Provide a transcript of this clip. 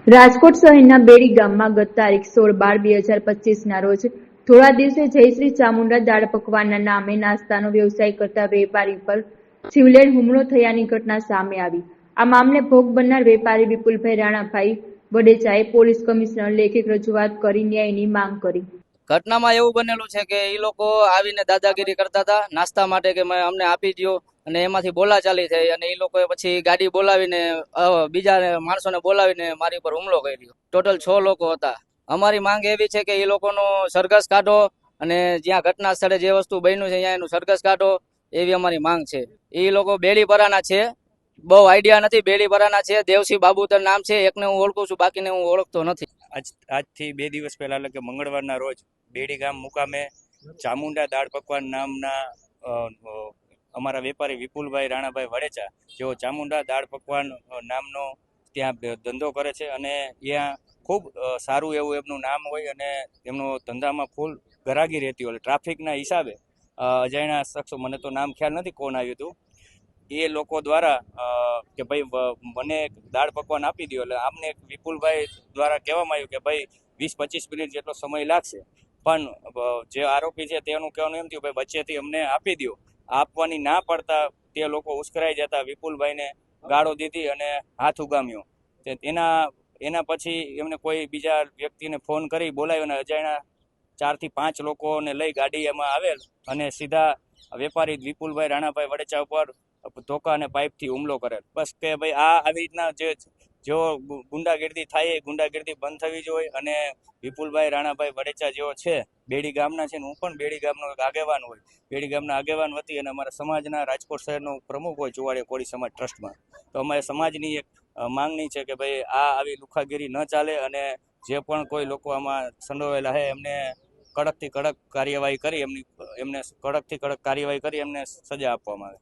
રાજકોટ શહેરના બેડી ગામમાં ગત તારીખ 16/12/2025ના રોજ થોડા દિવસે જયશ્રી ચામુંડા દાળ પકવાનના નામે નાસ્તાનો વ્યવસાય કરતા વેપારી પર જીવલેણ હુમલો થયાની ઘટના સામે આવી। આ મામલે ભોગ બનનાર વેપારી વિપુલભાઈ રાણાભાઈ વડેચાએ પોલીસ કમિશનર લેખિત રજૂઆત કરી ન્યાયની માંગ કરી। ઘટનામાં એવું બનેલું છે કે એ લોકો આવીને દાદાગીરી કરતા હતા નાસ્તા માટે કે અમને આપી દો, અને એમાંથી બોલાચાલી થઈ અને એ લોકોએ પછી ગાડી બોલાવીને બીજા માણસોને બોલાવીને મારી પર હુમલો કર્યો। ટોટલ 6 લોકો હતા। અમારી માંગ એવી છે કે એ લોકોનો સરઘસ કાઢો અને જ્યાં ઘટના સ્થળે જે વસ્તુ બન્યું છે ત્યાં એનું સરઘસ કાઢો, એવી અમારી માંગ છે। એ લોકો બેડીપરાના છે, બહુ આઈડિયા નથી, બેડીપરાના છે। દેવસિંહ બાબુતર નામ છે, એકને હું ઓળખું છું, બાકીને હું ઓળખતો નથી। આજથી 2 દિવસ પહેલા એટલે કે મંગળવારના રોજ બેડી ગામ મુકામે ચામુંડા દાળ પકવાન નામના અમારા વેપારી વિપુલભાઈ રાણાભાઈ વડેચા, જેઓ ચામુંડા દાળ પકવાન નામનો ત્યાં ધંધો કરે છે અને ત્યાં ખૂબ સારું એવું એમનું નામ હોય અને એમનો ધંધામાં ફૂલ ગરાગી રહેતી હોય। ટ્રાફિકના હિસાબે અજાણ્યા શખ્સો, મને તો નામ ખ્યાલ નથી કોણ આવ્યું હતું, એ લોકો દ્વારા કે ભાઈ મને દાળ પકવાન આપી દો, એટલે આમને વિપુલભાઈ દ્વારા કહેવામાં આવ્યું કે ભાઈ 20-25 મિનિટ જેટલો સમય લાગશે, પણ જે આરોપી છે તેનું કહેવાનું એમ થયું ભાઈ વચ્ચેથી અમને આપી દો। આપવાની ના પડતા તે લોકો ઉશ્કેરાઈ જતા વિપુલભાઈને ગાળો દીધી અને હાથ ઉગામ્યો। એના પછી એમને કોઈ બીજા વ્યક્તિને ફોન કરી બોલાવ્યો અને અજાણ્યા 4 થી 5 લોકોને લઈ ગાડી એમાં આવેલ અને સીધા વેપારી વિપુલભાઈ રાણાભાઈ વડેચા ઉપર ધોકા અને પાઇપથી હુમલો કરેલ। બસ કે ભાઈ આવી રીતના જો ગુંડાગીર્દી થાય એ ગુંડાગીર્દી બંધ થવી જોઈએ અને વિપુલભાઈ રાણાભાઈ વડેચા જેઓ છે બેડી ગામના છે ને હું પણ બેડી ગામનો એક આગેવાન હોય, બેડી ગામના આગેવાન વતી અને અમારા સમાજના રાજકોટ શહેરનો પ્રમુખ હોય ચુવાડિયા કોળી સમાજ ટ્રસ્ટમાં, તો અમારે સમાજની એક માંગણી છે કે ભાઈ આવી લુખાગીરી ન ચાલે અને જે પણ કોઈ લોકો આમાં સંડોવાયેલા છે એમને કડકથી કડક કાર્યવાહી કરી એમને સજા આપવામાં આવે।